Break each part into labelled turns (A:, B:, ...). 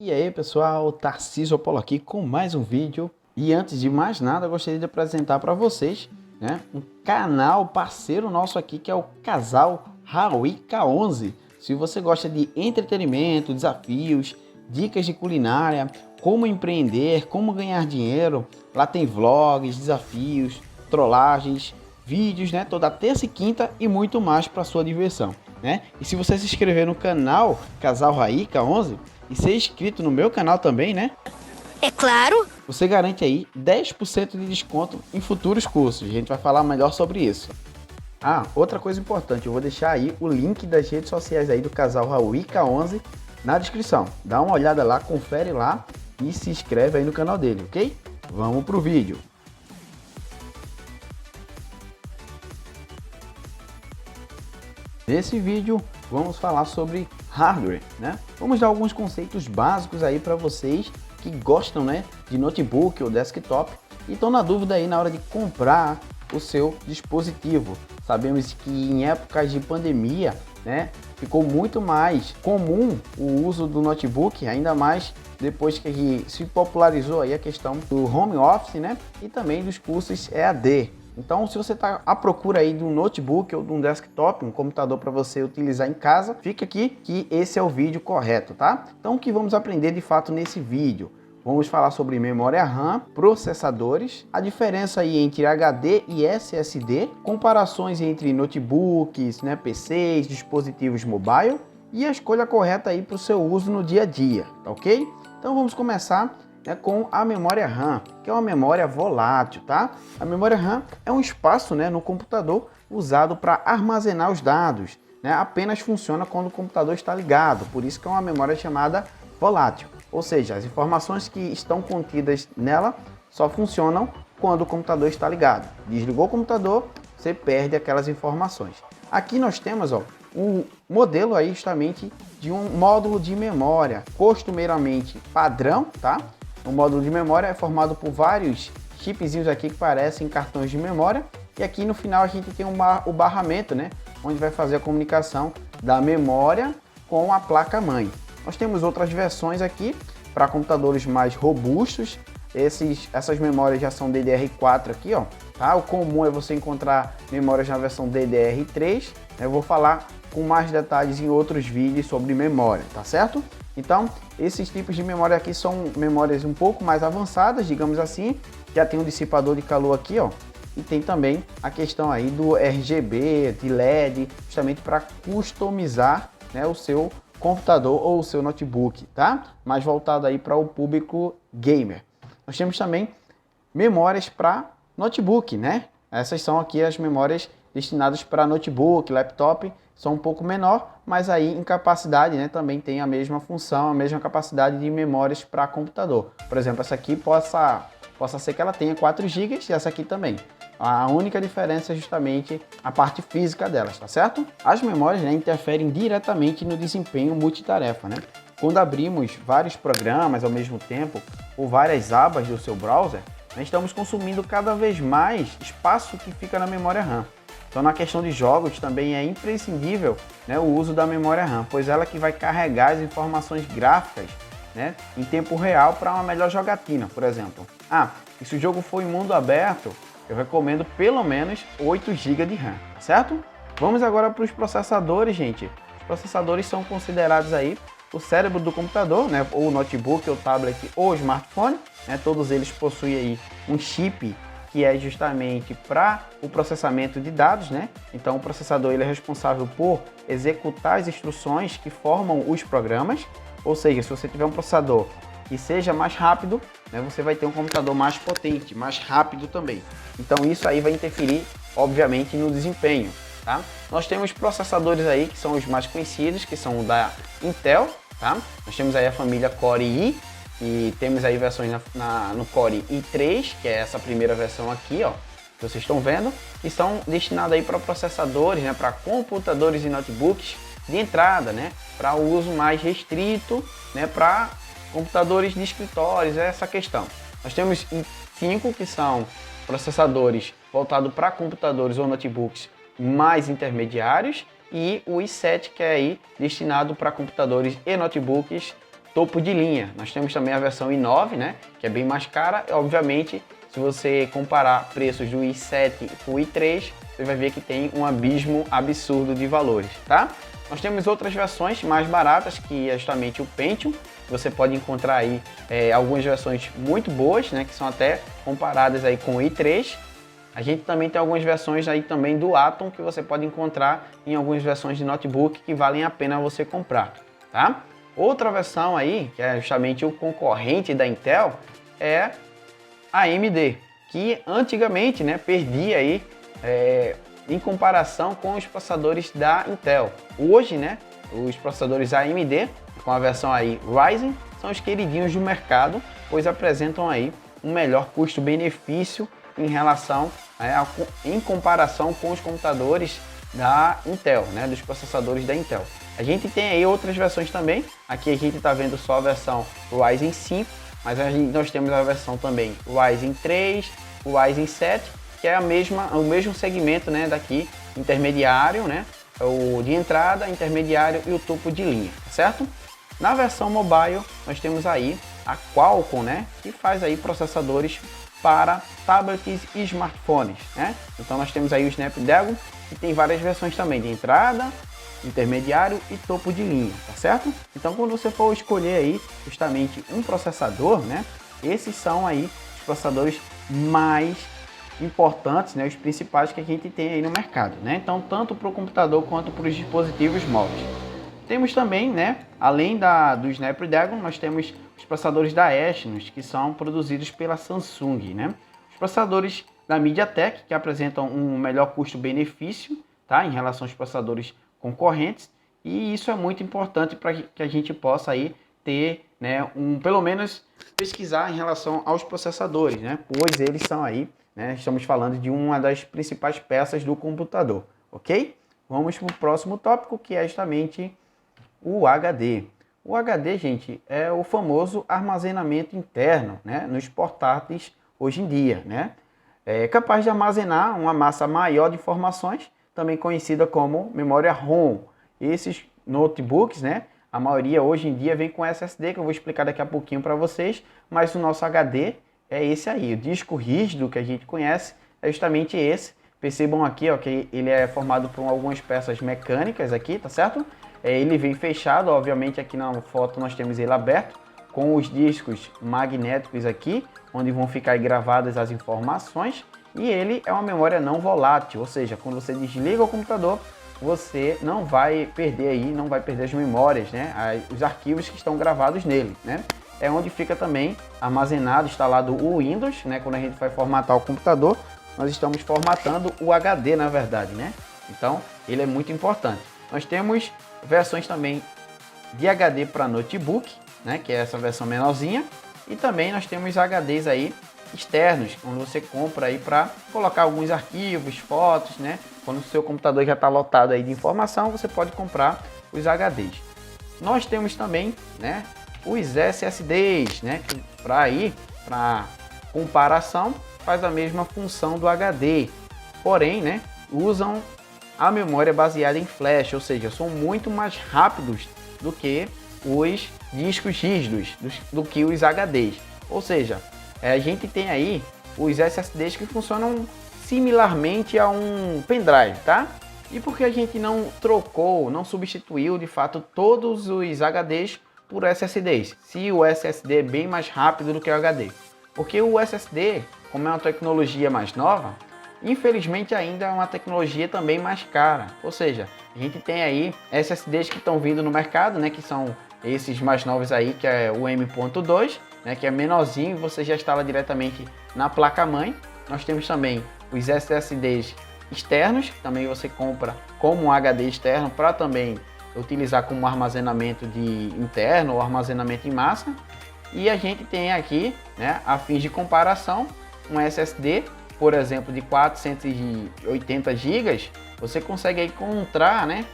A: E aí pessoal, Tarcísio Apolo aqui com mais um vídeo. E antes de mais nada, eu gostaria de apresentar para vocês, um canal parceiro nosso aqui, que é o Casal Raui K11. Se você gosta de entretenimento, desafios, dicas de culinária, como empreender, como ganhar dinheiro, lá tem vlogs, desafios, trollagens, vídeos, toda terça e quinta e muito mais para sua diversão, E se você se inscrever no canal Casal Raui K11 e ser inscrito no meu canal também,
B: É claro.
A: você garante aí 10% de desconto em futuros cursos. A gente vai falar melhor sobre isso. Ah, outra coisa importante, eu vou deixar aí o link das redes sociais aí do Casal Raui K11 na descrição. Dá uma olhada lá, confere lá e se inscreve aí no canal dele, ok? Vamos pro vídeo. Nesse vídeo vamos falar sobre hardware, Vamos dar alguns conceitos básicos aí para vocês que gostam, de notebook ou desktop e estão na dúvida aí na hora de comprar o seu dispositivo. Sabemos que em épocas de pandemia, ficou muito mais comum o uso do notebook, ainda mais depois que se popularizou aí a questão do home office, e também dos cursos EAD. Então, se você está à procura aí de um notebook ou de um desktop, um computador para você utilizar em casa, fica aqui que esse é o vídeo correto, tá? Então, o que vamos aprender de fato nesse vídeo? Vamos falar sobre memória RAM, processadores, a diferença aí entre HD e SSD, comparações entre notebooks, PCs, dispositivos mobile e a escolha correta aí para o seu uso no dia a dia, tá ok? Então, vamos começar com a memória RAM, que é uma memória volátil, tá? A memória RAM é um espaço no computador usado para armazenar os dados, apenas funciona quando o computador está ligado, por isso que é uma memória chamada volátil, ou seja, as informações que estão contidas nela só funcionam quando o computador está ligado. Desligou o computador, você perde aquelas informações. Aqui nós temos o modelo aí justamente de um módulo de memória costumeiramente padrão, tá? O módulo de memória é formado por vários chipzinhos aqui que parecem cartões de memória. E aqui no final a gente tem o barramento, onde vai fazer a comunicação da memória com a placa-mãe. Nós temos outras versões aqui para computadores mais robustos. Essas memórias já são DDR4 aqui, tá? O comum é você encontrar memórias na versão DDR3. Eu vou falar com mais detalhes em outros vídeos sobre memória, tá certo? Então, esses tipos de memória aqui são memórias um pouco mais avançadas, digamos assim. Já tem um dissipador de calor aqui, e tem também a questão aí do RGB, de LED, justamente para customizar, o seu computador ou o seu notebook, tá? Mais voltado aí para o público gamer. Nós temos também memórias para notebook, Essas são aqui as memórias destinadas para notebook, laptop, são um pouco menor, mas aí em capacidade, também tem a mesma função, a mesma capacidade de memórias para computador. Por exemplo, essa aqui possa ser que ela tenha 4 GB e essa aqui também. A única diferença é justamente a parte física delas, tá certo? As memórias interferem diretamente no desempenho multitarefa, Quando abrimos vários programas ao mesmo tempo ou várias abas do seu browser, estamos consumindo cada vez mais espaço que fica na memória RAM. Então, na questão de jogos, também é imprescindível o uso da memória RAM, pois ela que vai carregar as informações gráficas em tempo real para uma melhor jogatina, por exemplo. E se o jogo for em mundo aberto, eu recomendo pelo menos 8 GB de RAM, certo? Vamos agora para os processadores, gente. Os processadores são considerados aí o cérebro do computador, ou notebook, ou tablet, ou smartphone. Todos eles possuem aí um chip que é justamente para o processamento de dados, Então o processador ele é responsável por executar as instruções que formam os programas, ou seja, se você tiver um processador que seja mais rápido, você vai ter um computador mais potente, mais rápido também. Então isso aí vai interferir, obviamente, no desempenho, tá? Nós temos processadores aí que são os mais conhecidos, que são o da Intel, tá? Nós temos aí a família Core i, e temos aí versões no Core i3, que é essa primeira versão aqui, que vocês estão vendo, e são destinados aí para processadores, para computadores e notebooks de entrada, para o uso mais restrito, para computadores de escritórios, é essa questão. Nós temos i5, que são processadores voltados para computadores ou notebooks mais intermediários, e o i7, que é aí destinado para computadores e notebooks topo de linha. Nós temos também a versão i9, né, que é bem mais cara. E, obviamente, se você comparar preços do i7 com o i3, você vai ver que tem um abismo absurdo de valores, tá? Nós temos outras versões mais baratas, que é justamente o Pentium. Você pode encontrar aí algumas versões muito boas, né, que são até comparadas aí com o i3. A gente também tem algumas versões aí também do Atom, que você pode encontrar em algumas versões de notebook que valem a pena você comprar, tá? Outra versão aí, que é justamente o concorrente da Intel, é a AMD, que antigamente, né, perdia aí em comparação com os processadores da Intel. Hoje, né, os processadores AMD, com a versão aí Ryzen, são os queridinhos do mercado, pois apresentam aí um melhor custo-benefício em relação, em comparação com os computadores da Intel, né, dos processadores da Intel. A gente tem aí outras versões também. Aqui a gente está vendo só a versão Ryzen 5, mas nós temos a versão também Ryzen 3, o Ryzen 7, que é o mesmo segmento, né, daqui, intermediário, né, o de entrada, intermediário e o topo de linha, certo? Na versão mobile, nós temos aí a Qualcomm, né, que faz aí processadores para tablets e smartphones, né? Então nós temos aí o Snapdragon, que tem várias versões também, de entrada, intermediário e topo de linha, tá certo? Então quando você for escolher aí justamente um processador, né, esses são aí os processadores mais importantes, né, os principais que a gente tem aí no mercado, né? Então tanto para o computador quanto para os dispositivos móveis. Temos também, né, além do Snapdragon, nós temos os processadores da Exynos, que são produzidos pela Samsung, né? Os processadores da MediaTek, que apresentam um melhor custo-benefício, tá, em relação aos processadores concorrentes, e isso é muito importante para que a gente possa aí ter, né, pelo menos pesquisar em relação aos processadores, né, pois eles são aí, né, estamos falando de uma das principais peças do computador, ok? Vamos para o próximo tópico, que é justamente o HD. O HD, gente, é o famoso armazenamento interno, né, nos portáteis hoje em dia, né? É capaz de armazenar uma massa maior de informações, também conhecida como memória ROM. Esses notebooks, né, a maioria hoje em dia vem com SSD, que eu vou explicar daqui a pouquinho para vocês, mas o nosso HD é esse aí. O disco rígido que a gente conhece é justamente esse. Percebam aqui, ó, que ele é formado por algumas peças mecânicas aqui, tá certo? Ele vem fechado, obviamente aqui na foto nós temos ele aberto, com os discos magnéticos aqui, onde vão ficar gravadas as informações, e ele é uma memória não volátil, ou seja, quando você desliga o computador, você não vai perder aí, não vai perder as memórias, né, os arquivos que estão gravados nele, né? É onde fica também armazenado, instalado o Windows, né? Quando a gente vai formatar o computador, nós estamos formatando o HD, na verdade, né? Então, ele é muito importante. Nós temos versões também de HD para notebook, né, que é essa versão menorzinha, e também nós temos HDs aí externos, onde você compra aí para colocar alguns arquivos, fotos, né? Quando o seu computador já está lotado aí de informação, você pode comprar os HDs. Nós temos também, né, os SSDs, né, que para comparação faz a mesma função do HD, porém, né, usam a memória baseada em flash, ou seja, são muito mais rápidos do que os discos rígidos, do que os HDs. Ou seja, a gente tem aí os SSDs que funcionam similarmente a um pendrive, tá? E por que a gente não trocou, não substituiu de fato todos os HDs por SSDs, se o SSD é bem mais rápido do que o HD? Porque o SSD, como é uma tecnologia mais nova, infelizmente ainda é uma tecnologia também mais cara. Ou seja, a gente tem aí SSDs que estão vindo no mercado, né, que são esses mais novos aí, que é o M.2, né, que é menorzinho, você já instala diretamente na placa-mãe. Nós temos também os SSDs externos, que também você compra como um HD externo para também utilizar como armazenamento interno ou armazenamento em massa. E a gente tem aqui, né, a fins de comparação, um SSD, por exemplo, de 480 GB, você consegue aí encontrar, né,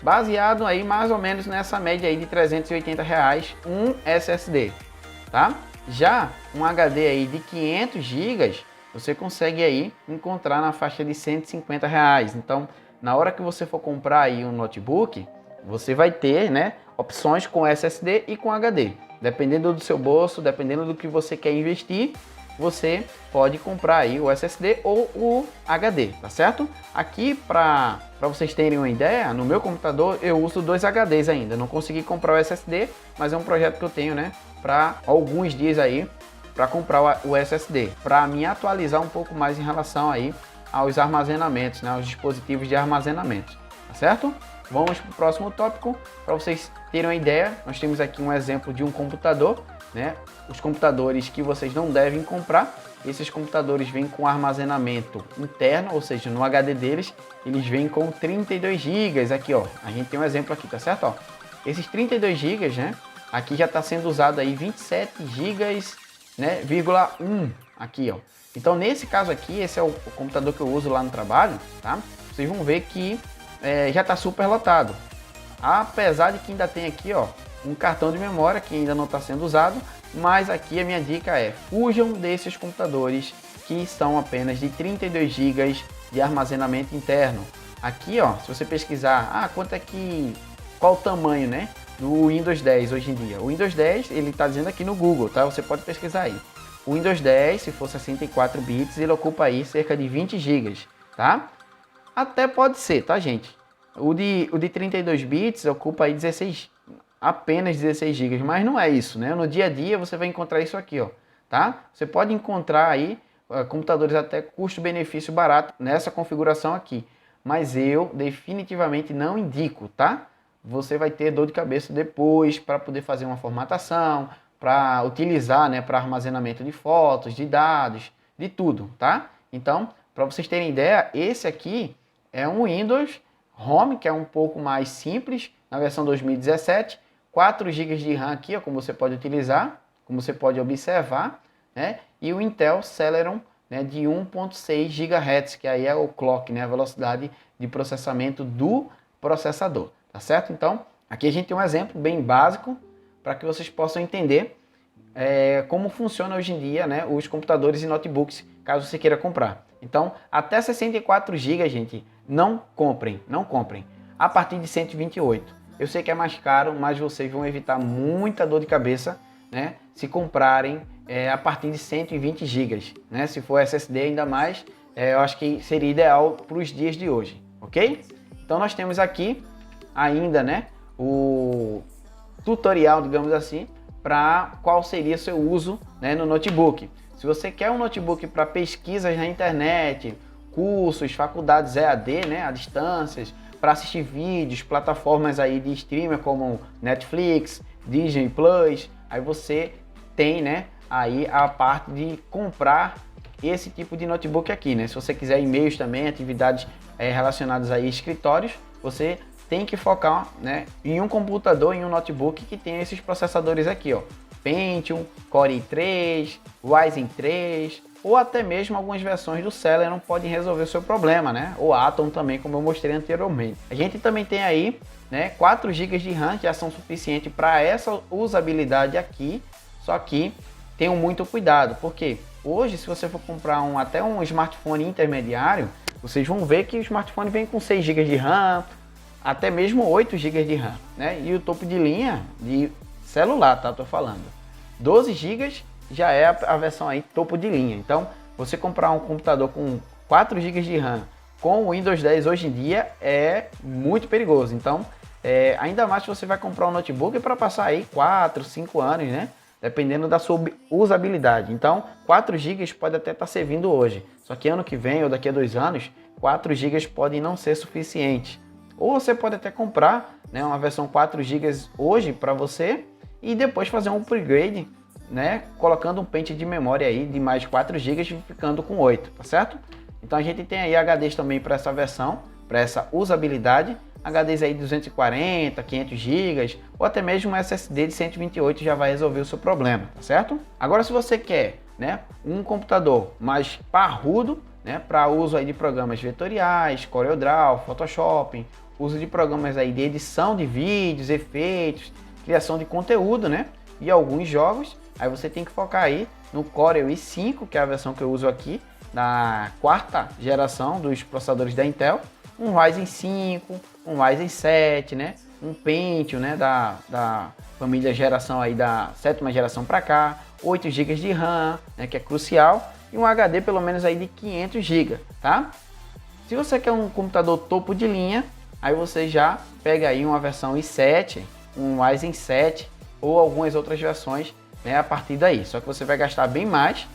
A: baseado aí mais ou menos nessa média aí de R$380 um SSD, tá? Já um HD aí de 500 GB, você consegue aí encontrar na faixa de R$150. Então, na hora que você for comprar aí um notebook, você vai ter, né, opções com SSD e com HD. Dependendo do seu bolso, dependendo do que você quer investir, você pode comprar aí o SSD ou o HD, tá certo? Aqui, para vocês terem uma ideia, no meu computador eu uso 2 HDs ainda. Não consegui comprar o SSD, mas é um projeto que eu tenho, né, para alguns dias aí, para comprar o SSD, para me atualizar um pouco mais em relação aí aos armazenamentos, né, aos dispositivos de armazenamento, tá certo? Vamos para o próximo tópico. Para vocês terem uma ideia, nós temos aqui um exemplo de um computador, né? Os computadores que vocês não devem comprar. Esses computadores vêm com armazenamento interno, ou seja, no HD deles, eles vêm com 32 GB. Aqui, ó, a gente tem um exemplo aqui, tá certo? Ó, esses 32 GB, né? Aqui já está sendo usado aí 27 GB, né? ,1 aqui, ó. Então, nesse caso aqui, esse é o computador que eu uso lá no trabalho, tá? Vocês vão ver que já está super lotado. Apesar de que ainda tem aqui, ó, um cartão de memória que ainda não está sendo usado, mas aqui a minha dica é: fujam desses computadores que são apenas de 32 GB de armazenamento interno. Aqui, ó, se você pesquisar, qual o tamanho, né, do Windows 10 hoje em dia? O Windows 10, ele está dizendo aqui no Google, tá? Você pode pesquisar aí. O Windows 10, se for 64 bits, ele ocupa aí cerca de 20 GB, tá? Até pode ser, tá, gente? O de 32 bits ocupa aí apenas 16 GB, mas não é isso, né? No dia a dia você vai encontrar isso aqui, ó, tá? Você pode encontrar aí computadores até custo-benefício barato nessa configuração aqui, mas eu definitivamente não indico, tá? Você vai ter dor de cabeça depois para poder fazer uma formatação, para utilizar, né, para armazenamento de fotos, de dados, de tudo, tá? Então, para vocês terem ideia, esse aqui é um Windows Home, que é um pouco mais simples, na versão 2017, 4 GB de RAM aqui, ó, como você pode utilizar, como você pode observar, né? E o Intel Celeron, né, de 1.6 GHz, que aí é o clock, né, a velocidade de processamento do processador, tá certo? Então, aqui a gente tem um exemplo bem básico para que vocês possam entender como funciona hoje em dia, né, os computadores e notebooks, caso você queira comprar. Então, até 64 GB, gente, não comprem. A partir de 128. Eu sei que é mais caro, mas vocês vão evitar muita dor de cabeça, né, se comprarem a partir de 120 GB, né? Se for SSD ainda mais, eu acho que seria ideal para os dias de hoje, ok? Então nós temos aqui ainda, né, o tutorial, digamos assim, para qual seria seu uso, né, no notebook. Se você quer um notebook para pesquisas na internet, cursos, faculdades EAD, né, à distância, para assistir vídeos, plataformas aí de streamer como Netflix, Disney Plus, aí você tem, né, aí a parte de comprar esse tipo de notebook aqui, né? Se você quiser e-mails também, atividades relacionadas a escritórios, você tem que focar, né, em um computador, em um notebook que tem esses processadores aqui, ó, Pentium, Core i3, Ryzen 3, ou até mesmo algumas versões do Celeron podem resolver o seu problema, né? O Atom também, como eu mostrei anteriormente. A gente também tem aí, né, 4 GB de RAM, que já são suficientes para essa usabilidade aqui, só que tenham muito cuidado, porque hoje, se você for comprar até um smartphone intermediário, vocês vão ver que o smartphone vem com 6 GB de RAM, até mesmo 8 GB de RAM, né? E o topo de linha de celular, tá? Tô falando. 12 GB já é a versão aí topo de linha. Então, você comprar um computador com 4 GB de RAM com o Windows 10 hoje em dia é muito perigoso. Então, ainda mais se você vai comprar um notebook para passar aí 4, 5 anos, né? Dependendo da sua usabilidade. Então, 4 GB pode até estar servindo hoje. Só que ano que vem ou daqui a 2 anos, 4 GB podem não ser suficientes. Ou você pode até comprar, né, uma versão 4 GB hoje para você e depois fazer um upgrade, né, colocando um pente de memória aí de mais 4 GB e ficando com 8, tá certo? Então a gente tem aí HDs também para essa versão, para essa usabilidade, HDs aí de 240, 500 GB ou até mesmo um SSD de 128 já vai resolver o seu problema, tá certo? Agora se você quer, né, um computador mais parrudo, né, para uso aí de programas vetoriais, CorelDRAW, Photoshop, uso de programas aí de edição de vídeos, efeitos, criação de conteúdo, né, e alguns jogos, aí você tem que focar aí no Core i5, que é a versão que eu uso aqui, da 4ª geração dos processadores da Intel, um Ryzen 5, um Ryzen 7, né? Um Pentium, né? Da família geração aí da 7ª geração para cá, 8 GB de RAM, né? Que é crucial, e um HD pelo menos aí de 500 GB, tá? Se você quer um computador topo de linha, aí você já pega aí uma versão i7, um Ryzen 7 ou algumas outras versões, né, a partir daí. Só que você vai gastar bem mais,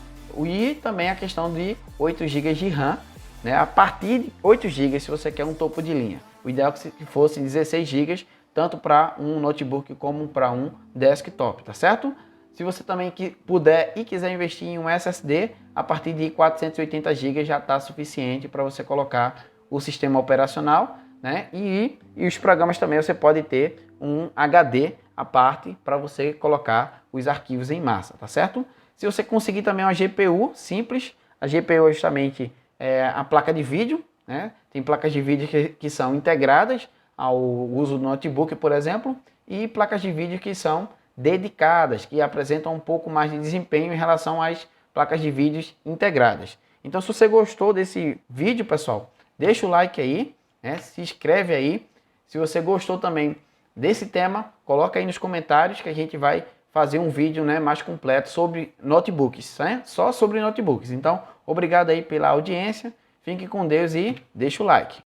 A: e também a questão de 8 GB de RAM, né, a partir de 8 GB se você quer um topo de linha. O ideal é que fosse 16 GB, tanto para um notebook como para um desktop, tá certo? Se você também puder e quiser investir em um SSD, a partir de 480 GB já está suficiente para você colocar o sistema operacional, né? E os programas também você pode ter um HD à parte para você colocar os arquivos em massa, tá certo? Se você conseguir também uma GPU simples, a GPU é justamente a placa de vídeo, né? Tem placas de vídeo que são integradas ao uso do notebook, por exemplo, e placas de vídeo que são dedicadas, que apresentam um pouco mais de desempenho em relação às placas de vídeos integradas. Então, se você gostou desse vídeo, pessoal, deixa o like aí, né? Se inscreve aí. Se você gostou também desse tema, coloca aí nos comentários que a gente vai fazer um vídeo, né, mais completo sobre notebooks, né? Só sobre notebooks. Então, obrigado aí pela audiência, fique com Deus e deixa o like.